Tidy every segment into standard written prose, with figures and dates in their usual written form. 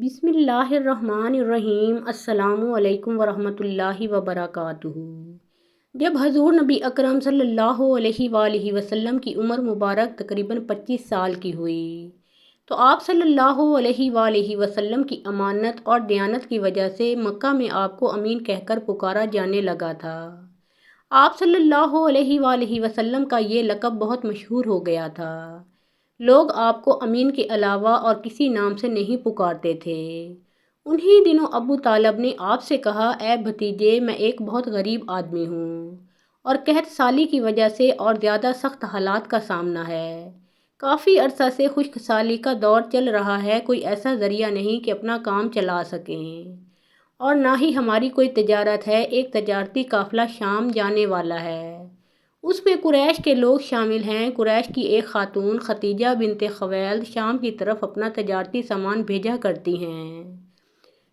بسم اللہ الرحمن الرحیم۔ السلام علیکم ورحمۃ اللہ وبرکاتہ۔ جب حضور نبی اکرم صلی اللہ علیہ وآلہ وسلم کی عمر مبارک تقریباً 25 سال کی ہوئی تو آپ صلی اللہ علیہ وآلہ وسلم کی امانت اور دیانت کی وجہ سے مکہ میں آپ کو امین کہہ کر پکارا جانے لگا تھا۔ آپ صلی اللہ علیہ وآلہ وسلم کا یہ لقب بہت مشہور ہو گیا تھا۔ لوگ آپ کو امین کے علاوہ اور کسی نام سے نہیں پکارتے تھے۔ انہی دنوں ابو طالب نے آپ سے کہا، اے بھتیجے، میں ایک بہت غریب آدمی ہوں اور قحط سالی کی وجہ سے اور زیادہ سخت حالات کا سامنا ہے۔ کافی عرصہ سے خشک سالی کا دور چل رہا ہے، کوئی ایسا ذریعہ نہیں کہ اپنا کام چلا سکیں، اور نہ ہی ہماری کوئی تجارت ہے۔ ایک تجارتی قافلہ شام جانے والا ہے، اس میں قریش کے لوگ شامل ہیں۔ قریش کی ایک خاتون ختیجہ بنت خویلد شام کی طرف اپنا تجارتی سامان بھیجا کرتی ہیں۔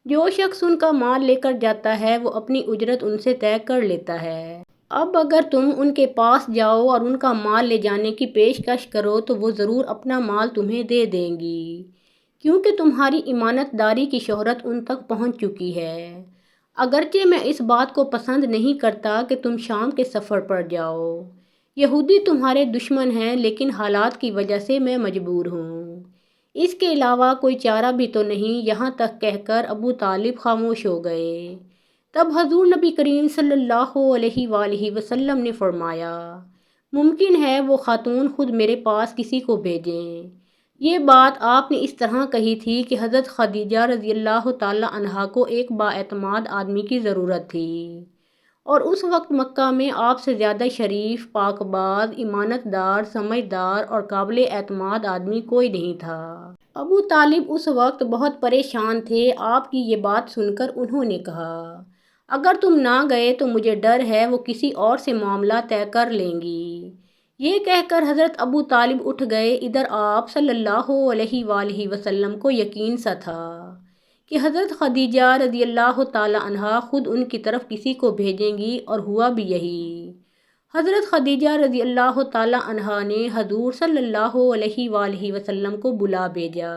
جو شخص ان کا مال لے کر جاتا ہے وہ اپنی اجرت ان سے طے کر لیتا ہے۔ اب اگر تم ان کے پاس جاؤ اور ان کا مال لے جانے کی پیشکش کرو تو وہ ضرور اپنا مال تمہیں دے دیں گی، کیونکہ تمہاری امانت داری کی شہرت ان تک پہنچ چکی ہے۔ اگرچہ میں اس بات کو پسند نہیں کرتا کہ تم شام کے سفر پر جاؤ، یہودی تمہارے دشمن ہیں، لیکن حالات کی وجہ سے میں مجبور ہوں، اس کے علاوہ کوئی چارہ بھی تو نہیں۔ یہاں تک کہہ کر ابو طالب خاموش ہو گئے۔ تب حضور نبی کریم صلی اللہ علیہ وآلہ وسلم نے فرمایا، ممکن ہے وہ خاتون خود میرے پاس کسی کو بھیجیں۔ یہ بات آپ نے اس طرح کہی تھی کہ حضرت خدیجہ رضی اللہ تعالی عنہا کو ایک بااعتماد آدمی کی ضرورت تھی، اور اس وقت مکہ میں آپ سے زیادہ شریف، پاک باز، امانت دار، سمجھدار اور قابل اعتماد آدمی کوئی نہیں تھا۔ ابو طالب اس وقت بہت پریشان تھے۔ آپ کی یہ بات سن کر انہوں نے کہا، اگر تم نہ گئے تو مجھے ڈر ہے وہ کسی اور سے معاملہ طے کر لیں گی۔ یہ کہہ کر حضرت ابو طالب اٹھ گئے۔ ادھر آپ صلی اللہ علیہ وآلہ وسلم کو یقین سا تھا کہ حضرت خدیجہ رضی اللہ تعالی عنہا خود ان کی طرف کسی کو بھیجیں گی، اور ہوا بھی یہی۔ حضرت خدیجہ رضی اللہ تعالی عنہا نے حضور صلی اللہ علیہ وآلہ وسلم کو بلا بھیجا۔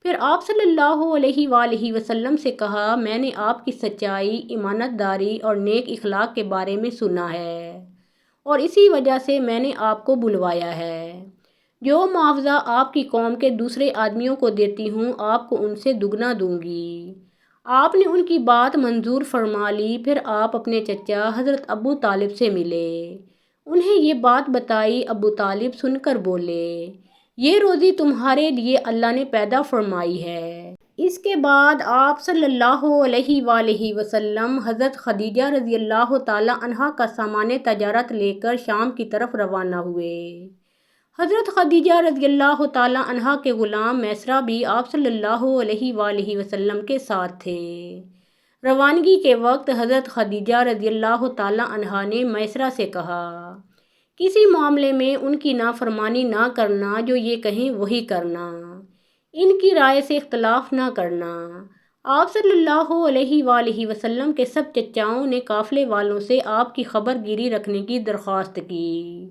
پھر آپ صلی اللہ علیہ وآلہ وسلم سے کہا، میں نے آپ کی سچائی، امانت داری اور نیک اخلاق کے بارے میں سنا ہے، اور اسی وجہ سے میں نے آپ کو بلوایا ہے۔ جو معاوضہ آپ کی قوم کے دوسرے آدمیوں کو دیتی ہوں، آپ کو ان سے دگنا دوں گی۔ آپ نے ان کی بات منظور فرما لی۔ پھر آپ اپنے چچا حضرت ابو طالب سے ملے، انہیں یہ بات بتائی۔ ابو طالب سن کر بولے، یہ روزی تمہارے لیے اللہ نے پیدا فرمائی ہے۔ اس کے بعد آپ صلی اللہ علیہ وآلہ وسلم حضرت خدیجہ رضی اللہ تعالی عنہا کا سامان تجارت لے کر شام کی طرف روانہ ہوئے۔ حضرت خدیجہ رضی اللہ تعالی عنہا کے غلام میسرہ بھی آپ صلی اللہ علیہ وآلہ وسلم کے ساتھ تھے۔ روانگی کے وقت حضرت خدیجہ رضی اللہ تعالی عنہا نے میسرہ سے کہا، کسی معاملے میں ان کی نافرمانی نہ کرنا، جو یہ کہیں وہی کرنا، ان کی رائے سے اختلاف نہ کرنا۔ آپ صلی اللہ علیہ وآلہ وسلم کے سب چچاؤں نے قافلے والوں سے آپ کی خبر گیری رکھنے کی درخواست کی۔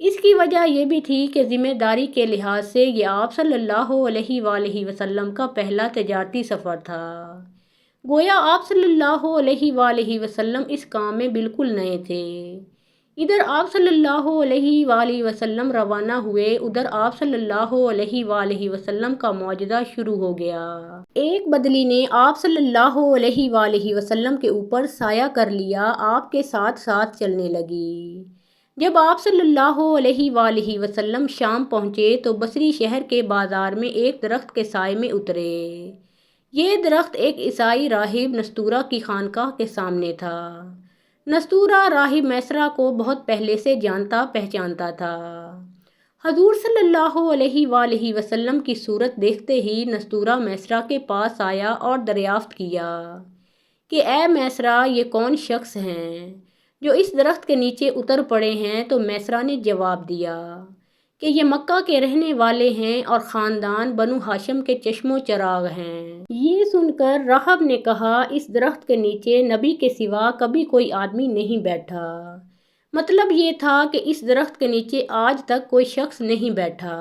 اس کی وجہ یہ بھی تھی کہ ذمہ داری کے لحاظ سے یہ آپ صلی اللہ علیہ وآلہ وسلم کا پہلا تجارتی سفر تھا۔ گویا آپ صلی اللہ علیہ وآلہ وسلم اس کام میں بالکل نئے تھے۔ ادھر آپ صلی اللہ علیہ وآلہ وسلم روانہ ہوئے، ادھر آپ صلی اللہ علیہ وآلہ وسلم کا معجزہ شروع ہو گیا۔ ایک بدلی نے آپ صلی اللہ علیہ وآلہ وسلم کے اوپر سایہ کر لیا، آپ کے ساتھ ساتھ چلنے لگی۔ جب آپ صلی اللہ علیہ وآلہ وسلم شام پہنچے تو بصری شہر کے بازار میں ایک درخت کے سائے میں اترے۔ یہ درخت ایک عیسائی راہب نستورہ کی خانقاہ کے سامنے تھا۔ نستورہ راہب میسرہ کو بہت پہلے سے جانتا پہچانتا تھا۔ حضور صلی اللہ علیہ وآلہ وسلم کی صورت دیکھتے ہی نستورہ میسرہ کے پاس آیا اور دریافت کیا کہ اے میسرہ، یہ کون شخص ہیں جو اس درخت کے نیچے اتر پڑے ہیں؟ تو میسرہ نے جواب دیا کہ یہ مکہ کے رہنے والے ہیں اور خاندان بنو ہاشم کے چشم و چراغ ہیں۔ یہ سن کر راہب نے کہا، اس درخت کے نیچے نبی کے سوا کبھی کوئی آدمی نہیں بیٹھا۔ مطلب یہ تھا کہ اس درخت کے نیچے آج تک کوئی شخص نہیں بیٹھا۔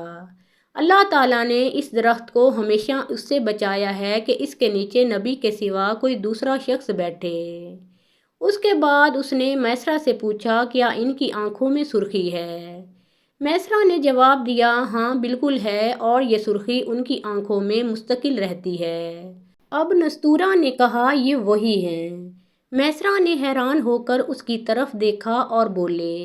اللہ تعالیٰ نے اس درخت کو ہمیشہ اس سے بچایا ہے کہ اس کے نیچے نبی کے سوا کوئی دوسرا شخص بیٹھے۔ اس کے بعد اس نے میسرہ سے پوچھا کیا ان کی آنکھوں میں سرخی ہے؟ میسرہ نے جواب دیا ہاں بالکل ہے، اور یہ سرخی ان کی آنکھوں میں مستقل رہتی ہے۔ اب نستورہ نے کہا یہ وہی ہیں۔ میسرہ نے حیران ہو کر اس کی طرف دیکھا اور بولے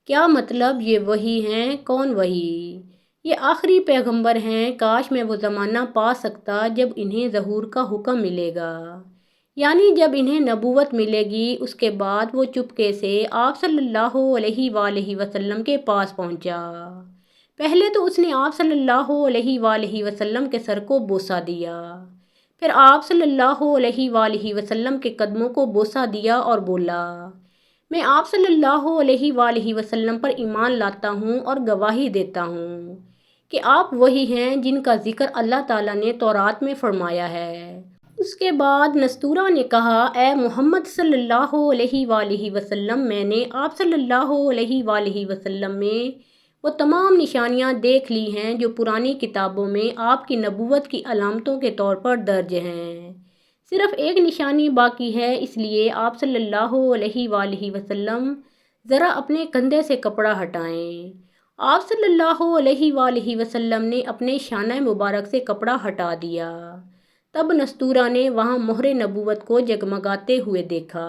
کیا مطلب یہ وہی ہیں؟ کون وہی؟ یہ آخری پیغمبر ہیں، کاش میں وہ زمانہ پا سکتا جب انہیں ظہور کا حکم ملے گا، یعنی جب انہیں نبوت ملے گی۔ اس کے بعد وہ چپکے سے آپ صلی اللہ علیہ وآلہ وسلم کے پاس پہنچا۔ پہلے تو اس نے آپ صلی اللہ علیہ وآلہ وسلم کے سر کو بوسہ دیا، پھر آپ صلی اللہ علیہ وآلہ وسلم کے قدموں کو بوسہ دیا اور بولا میں آپ صلی اللہ علیہ وآلہ وسلم پر ایمان لاتا ہوں اور گواہی دیتا ہوں کہ آپ وہی ہیں جن کا ذکر اللہ تعالیٰ نے تورات میں فرمایا ہے۔ اس کے بعد نستورہ نے کہا اے محمد صلی اللہ علیہ وآلہ وسلم، میں نے آپ صلی اللہ علیہ وآلہ وسلم میں وہ تمام نشانیاں دیکھ لی ہیں جو پرانی کتابوں میں آپ کی نبوت کی علامتوں کے طور پر درج ہیں۔ صرف ایک نشانی باقی ہے، اس لیے آپ صلی اللہ علیہ وآلہ وسلم ذرا اپنے کندھے سے کپڑا ہٹائیں۔ آپ صلی اللہ علیہ وآلہ وسلم نے اپنے شانہ مبارک سے کپڑا ہٹا دیا۔ تب نستورہ نے وہاں مہر نبوت کو جگمگاتے ہوئے دیکھا۔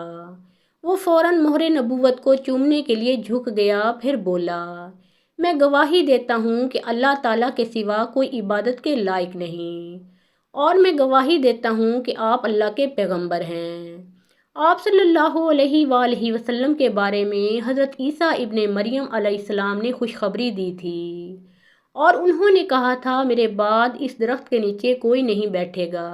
وہ فوراً مہر نبوت کو چومنے کے لیے جھک گیا، پھر بولا میں گواہی دیتا ہوں کہ اللہ تعالیٰ کے سوا کوئی عبادت کے لائق نہیں، اور میں گواہی دیتا ہوں کہ آپ اللہ کے پیغمبر ہیں۔ آپ صلی اللہ علیہ وآلہ وسلم کے بارے میں حضرت عیسیٰ ابن مریم علیہ السلام نے خوشخبری دی تھی، اور انہوں نے کہا تھا میرے بعد اس درخت کے نیچے کوئی نہیں بیٹھے گا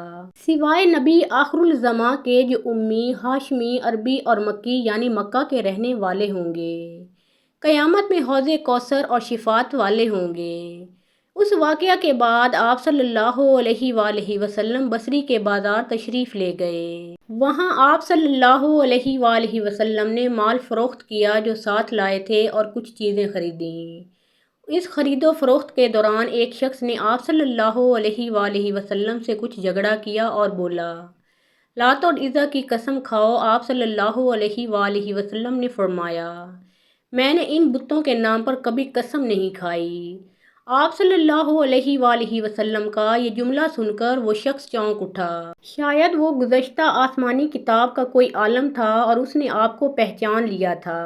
سوائے نبی آخر الزماں کے جو امی، ہاشمی، عربی اور مکی یعنی مکہ کے رہنے والے ہوں گے۔ قیامت میں حوض کوثر اور شفاعت والے ہوں گے۔ اس واقعہ کے بعد آپ صلی اللہ علیہ وآلہ وسلم بصری کے بازار تشریف لے گئے۔ وہاں آپ صلی اللہ علیہ وآلہ وسلم نے مال فروخت کیا جو ساتھ لائے تھے اور کچھ چیزیں خریدیں۔ اس خرید و فروخت کے دوران ایک شخص نے آپ صلی اللہ علیہ وآلہ وسلم سے کچھ جھگڑا کیا اور بولا لات اور عزا کی قسم کھاؤ۔ آپ صلی اللہ علیہ وآلہ وسلم نے فرمایا میں نے ان بتوں کے نام پر کبھی قسم نہیں کھائی۔ آپ صلی اللہ علیہ وآلہ وسلم کا یہ جملہ سن کر وہ شخص چونک اٹھا۔ شاید وہ گزشتہ آسمانی کتاب کا کوئی عالم تھا اور اس نے آپ کو پہچان لیا تھا،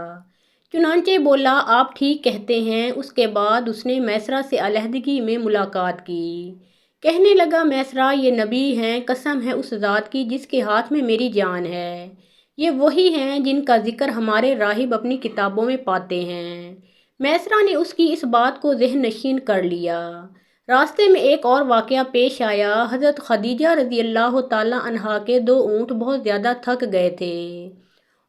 چنانچہ بولا آپ ٹھیک کہتے ہیں۔ اس کے بعد اس نے میسرہ سے علیحدگی میں ملاقات کی۔ کہنے لگا میسرہ یہ نبی ہیں، قسم ہے اس ذات کی جس کے ہاتھ میں میری جان ہے، یہ وہی ہیں جن کا ذکر ہمارے راہب اپنی کتابوں میں پاتے ہیں۔ میسرہ نے اس کی اس بات کو ذہن نشین کر لیا۔ راستے میں ایک اور واقعہ پیش آیا۔ حضرت خدیجہ رضی اللہ تعالیٰ عنہا کے 2 اونٹ بہت زیادہ تھک گئے تھے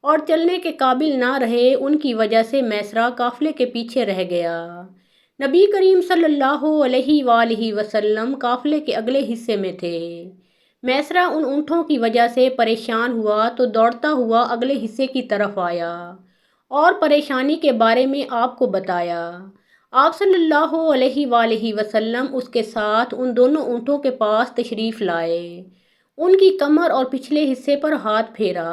اور چلنے کے قابل نہ رہے، ان کی وجہ سے میسرہ قافلے کے پیچھے رہ گیا۔ نبی کریم صلی اللہ علیہ وآلہ وسلم قافلے کے اگلے حصے میں تھے۔ میسرہ ان اونٹوں کی وجہ سے پریشان ہوا تو دوڑتا ہوا اگلے حصے کی طرف آیا اور پریشانی کے بارے میں آپ کو بتایا۔ آپ صلی اللہ علیہ وآلہ وسلم اس کے ساتھ ان دونوں اونٹوں کے پاس تشریف لائے، ان کی کمر اور پچھلے حصے پر ہاتھ پھیرا،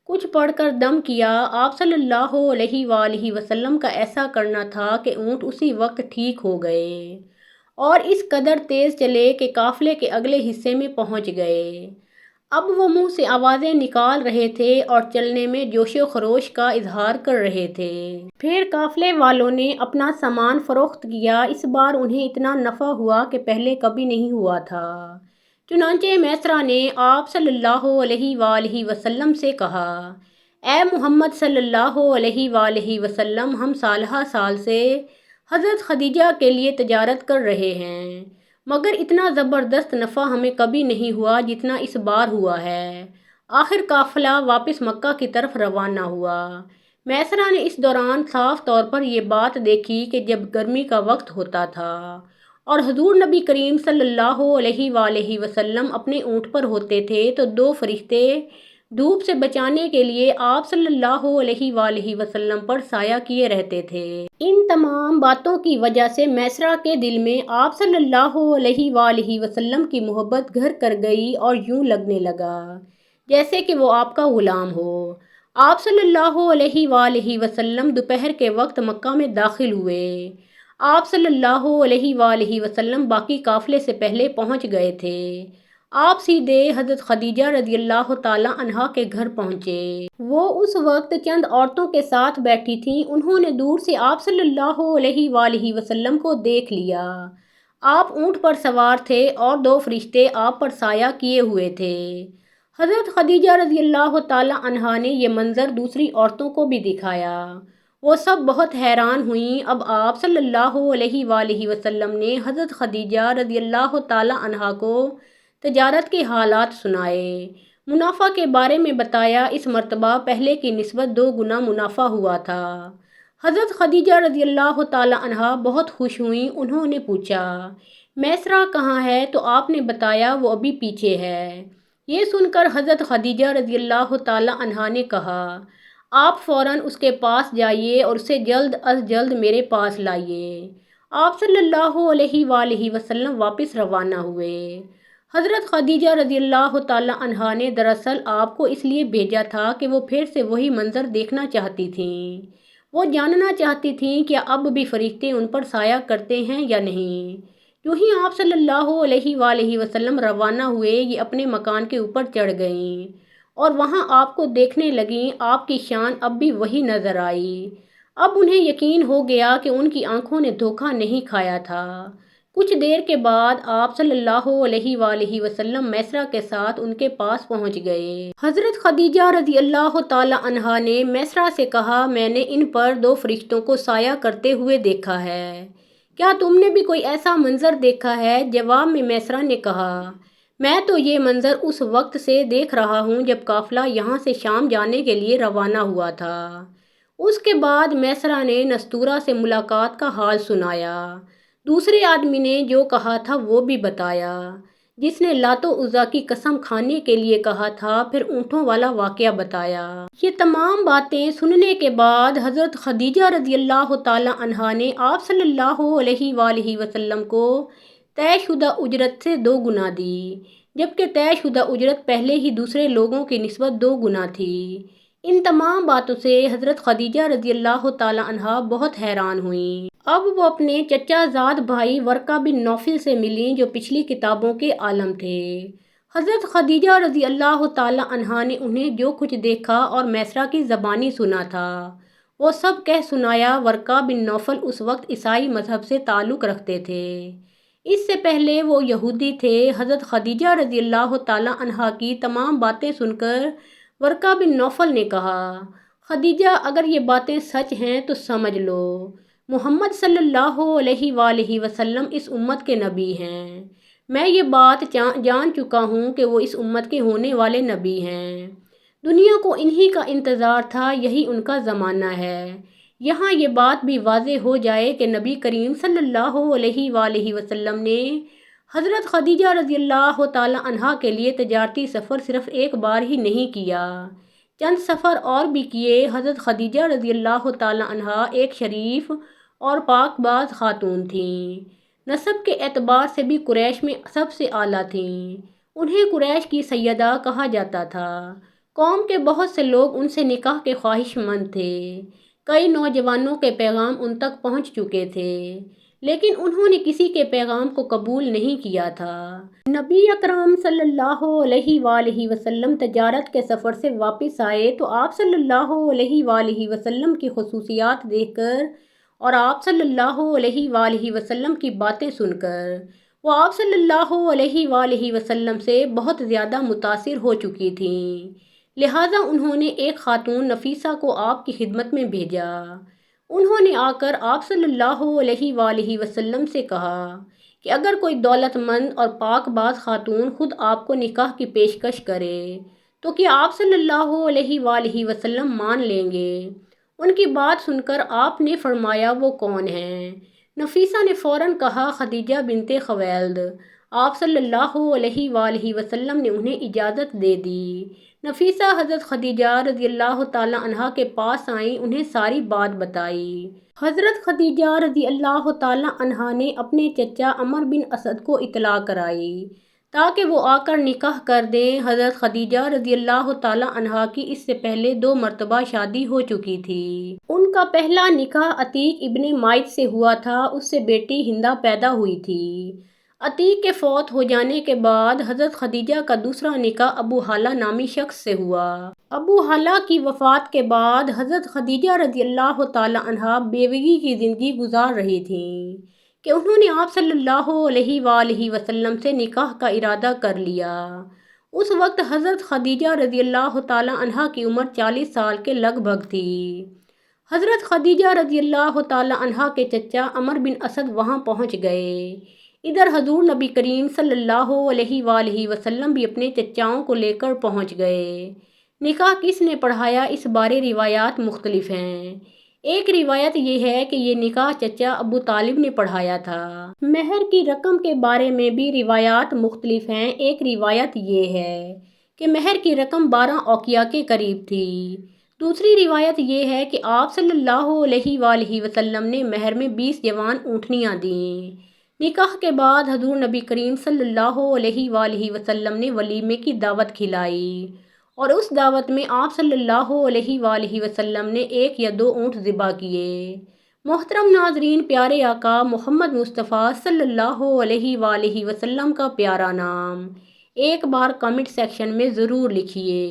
کچھ پڑھ کر دم کیا۔ آپ صلی اللہ علیہ وآلہ وسلم کا ایسا کرنا تھا کہ اونٹ اسی وقت ٹھیک ہو گئے اور اس قدر تیز چلے کہ قافلے کے اگلے حصے میں پہنچ گئے۔ اب وہ منہ سے آوازیں نکال رہے تھے اور چلنے میں جوش و خروش کا اظہار کر رہے تھے۔ پھر قافلے والوں نے اپنا سامان فروخت کیا۔ اس بار انہیں اتنا نفع ہوا کہ پہلے کبھی نہیں ہوا تھا۔ چنانچہ میسرہ نے آپ صلی اللہ علیہ وآلہ وسلم سے کہا اے محمد صلی اللہ علیہ وآلہ وسلم، ہم سالہ سال سے حضرت خدیجہ کے لیے تجارت کر رہے ہیں، مگر اتنا زبردست نفع ہمیں کبھی نہیں ہوا جتنا اس بار ہوا ہے۔ آخر قافلہ واپس مکہ کی طرف روانہ ہوا۔ میسرہ نے اس دوران صاف طور پر یہ بات دیکھی کہ جب گرمی کا وقت ہوتا تھا اور حضور نبی کریم صلی اللہ علیہ وآلہ وسلم اپنے اونٹ پر ہوتے تھے تو 2 فرشتے دھوپ سے بچانے کے لیے آپ صلی اللہ علیہ وآلہ وسلم پر سایہ کیے رہتے تھے۔ ان تمام باتوں کی وجہ سے میسرہ کے دل میں آپ صلی اللہ علیہ وآلہ وسلم کی محبت گھر کر گئی اور یوں لگنے لگا جیسے کہ وہ آپ کا غلام ہو۔ آپ صلی اللہ علیہ وآلہ وسلم دوپہر کے وقت مکہ میں داخل ہوئے۔ آپ صلی اللہ علیہ وآلہ وسلم باقی قافلے سے پہلے پہنچ گئے تھے۔ آپ سیدھے حضرت خدیجہ رضی اللہ تعالی عنہا کے گھر پہنچے۔ وہ اس وقت چند عورتوں کے ساتھ بیٹھی تھیں۔ انہوں نے دور سے آپ صلی اللہ علیہ وآلہ وسلم کو دیکھ لیا۔ آپ اونٹ پر سوار تھے اور دو فرشتے آپ پر سایہ کیے ہوئے تھے۔ حضرت خدیجہ رضی اللہ تعالی عنہا نے یہ منظر دوسری عورتوں کو بھی دکھایا۔ وہ سب بہت حیران ہوئیں۔ اب آپ صلی اللہ علیہ وآلہ وسلم نے حضرت خدیجہ رضی اللہ تعالی عنہا کو تجارت کے حالات سنائے، منافع کے بارے میں بتایا۔ اس مرتبہ پہلے کی نسبت 2 گنا منافع ہوا تھا۔ حضرت خدیجہ رضی اللہ تعالی عنہا بہت خوش ہوئیں۔ انہوں نے پوچھا، میسرہ کہاں ہے؟ تو آپ نے بتایا وہ ابھی پیچھے ہے۔ یہ سن کر حضرت خدیجہ رضی اللہ تعالی عنہا نے کہا، آپ فوراً اس کے پاس جائیے اور اسے جلد از جلد میرے پاس لائیے۔ آپ صلی اللہ علیہ وآلہ وسلم واپس روانہ ہوئے۔ حضرت خدیجہ رضی اللہ تعالی عنہا نے دراصل آپ کو اس لیے بھیجا تھا کہ وہ پھر سے وہی منظر دیکھنا چاہتی تھیں۔ وہ جاننا چاہتی تھیں کہ اب بھی فرشتے ان پر سایہ کرتے ہیں یا نہیں۔ یوں ہی آپ صلی اللہ علیہ وآلہ وسلم روانہ ہوئے، یہ اپنے مکان کے اوپر چڑھ گئیں اور وہاں آپ کو دیکھنے لگیں۔ آپ کی شان اب بھی وہی نظر آئی۔ اب انہیں یقین ہو گیا کہ ان کی آنکھوں نے دھوکہ نہیں کھایا تھا۔ کچھ دیر کے بعد آپ صلی اللہ علیہ وآلہ وسلم میسرہ کے ساتھ ان کے پاس پہنچ گئے۔ حضرت خدیجہ رضی اللہ تعالی عنہا نے میسرہ سے کہا، میں نے ان پر 2 فرشتوں کو سایہ کرتے ہوئے دیکھا ہے، کیا تم نے بھی کوئی ایسا منظر دیکھا ہے؟ جواب میں میسرہ نے کہا، میں تو یہ منظر اس وقت سے دیکھ رہا ہوں جب قافلہ یہاں سے شام جانے کے لیے روانہ ہوا تھا۔ اس کے بعد میسرہ نے نستورہ سے ملاقات کا حال سنایا۔ دوسرے آدمی نے جو کہا تھا وہ بھی بتایا، جس نے لات و عزیٰ کی قسم کھانے کے لیے کہا تھا، پھر اونٹوں والا واقعہ بتایا۔ یہ تمام باتیں سننے کے بعد حضرت خدیجہ رضی اللہ تعالی عنہا نے آپ صلی اللہ علیہ وآلہ وسلم کو طے شدہ اجرت سے 2 گنا دی، جبکہ طے شدہ اجرت پہلے ہی دوسرے لوگوں کی نسبت 2 گنا تھی۔ ان تمام باتوں سے حضرت خدیجہ رضی اللہ تعالی عنہا بہت حیران ہوئیں۔ اب وہ اپنے چچا زاد بھائی ورقہ بن نوفل سے ملیں جو پچھلی کتابوں کے عالم تھے۔ حضرت خدیجہ رضی اللہ تعالی عنہا نے انہیں جو کچھ دیکھا اور میسرہ کی زبانی سنا تھا وہ سب کہہ سنایا۔ ورقہ بن نوفل اس وقت عیسائی مذہب سے تعلق رکھتے تھے، اس سے پہلے وہ یہودی تھے۔ حضرت خدیجہ رضی اللہ تعالی عنہا کی تمام باتیں سن کر ورقہ بن نوفل نے کہا، خدیجہ اگر یہ باتیں سچ ہیں تو سمجھ لو محمد صلی اللہ علیہ وآلہ وسلم اس امت کے نبی ہیں۔ میں یہ بات جان چکا ہوں کہ وہ اس امت کے ہونے والے نبی ہیں۔ دنیا کو انہی کا انتظار تھا، یہی ان کا زمانہ ہے۔ یہاں یہ بات بھی واضح ہو جائے کہ نبی کریم صلی اللہ علیہ وآلہ وسلم نے حضرت خدیجہ رضی اللہ تعالی عنہا کے لیے تجارتی سفر صرف ایک بار ہی نہیں کیا، چند سفر اور بھی کیے۔ حضرت خدیجہ رضی اللہ تعالی عنہا ایک شریف اور پاک باز خاتون تھیں۔ نسب کے اعتبار سے بھی قریش میں سب سے اعلیٰ تھیں۔ انہیں قریش کی سیدہ کہا جاتا تھا۔ قوم کے بہت سے لوگ ان سے نکاح کے خواہش مند تھے۔ کئی نوجوانوں کے پیغام ان تک پہنچ چکے تھے، لیکن انہوں نے کسی کے پیغام کو قبول نہیں کیا تھا۔ نبی اکرم صلی اللہ علیہ وآلہ وسلم تجارت کے سفر سے واپس آئے تو آپ صلی اللہ علیہ وآلہ وسلم کی خصوصیات دیکھ کر اور آپ صلی اللہ علیہ وآلہ وسلم کی باتیں سن کر وہ آپ صلی اللہ علیہ وآلہ وسلم سے بہت زیادہ متاثر ہو چکی تھیں، لہٰذا انہوں نے ایک خاتون نفیسہ کو آپ کی خدمت میں بھیجا۔ انہوں نے آ کر آپ صلی اللہ علیہ وآلہ وسلم سے کہا کہ اگر کوئی دولت مند اور پاک باز خاتون خود آپ کو نکاح کی پیشکش کرے تو کیا آپ صلی اللہ علیہ وآلہ وسلم مان لیں گے؟ ان کی بات سن کر آپ نے فرمایا، وہ کون ہیں؟ نفیسہ نے فوراً کہا، خدیجہ بنت خویلد۔ آپ صلی اللہ علیہ وآلہ وسلم نے انہیں اجازت دے دی۔ نفیسہ حضرت خدیجہ رضی اللہ تعالی عنہا کے پاس آئیں، انہیں ساری بات بتائی۔ حضرت خدیجہ رضی اللہ تعالی عنہا نے اپنے چچا عمر بن اسد کو اطلاع کرائی تاکہ وہ آ کر نکاح کر دیں۔ حضرت خدیجہ رضی اللہ تعالی عنہا کی اس سے پہلے 2 مرتبہ شادی ہو چکی تھی۔ ان کا پہلا نکاح عتیق ابن مائد سے ہوا تھا، اس سے بیٹی ہندہ پیدا ہوئی تھی۔ عتیق کے فوت ہو جانے کے بعد حضرت خدیجہ کا دوسرا نکاح ابو حالہ نامی شخص سے ہوا۔ ابو حالہ کی وفات کے بعد حضرت خدیجہ رضی اللہ تعالی عنہا بیوگی کی زندگی گزار رہی تھیں کہ انہوں نے آپ صلی اللہ علیہ وآلہ وسلم سے نکاح کا ارادہ کر لیا۔ اس وقت حضرت خدیجہ رضی اللہ تعالی عنہا کی عمر 40 سال کے لگ بھگ تھی۔ حضرت خدیجہ رضی اللہ تعالی عنہا کے چچا عمر بن اسد وہاں پہنچ گئے۔ ادھر حضور نبی کریم صلی اللہ علیہ وآلہ وسلم بھی اپنے چچاؤں کو لے کر پہنچ گئے۔ نکاح کس نے پڑھایا، اس بارے روایات مختلف ہیں۔ ایک روایت یہ ہے کہ یہ نکاح چچا ابو طالب نے پڑھایا تھا۔ مہر کی رقم کے بارے میں بھی روایات مختلف ہیں۔ ایک روایت یہ ہے کہ مہر کی رقم 12 اوقیہ کے قریب تھی۔ دوسری روایت یہ ہے کہ آپ صلی اللہ علیہ وآلہ وسلم نے مہر میں 20 جوان اونٹنیاں دیں۔ نکاح کے بعد حضور نبی کریم صلی اللہ علیہ وآلہ وسلم نے ولیمے کی دعوت کھلائی اور اس دعوت میں آپ صلی اللہ علیہ وآلہ وسلم نے 1 یا 2 اونٹ ذبح کیے۔ محترم ناظرین، پیارے آقا محمد مصطفیٰ صلی اللہ علیہ وآلہ وسلم کا پیارا نام ایک بار کمنٹ سیکشن میں ضرور لکھیے۔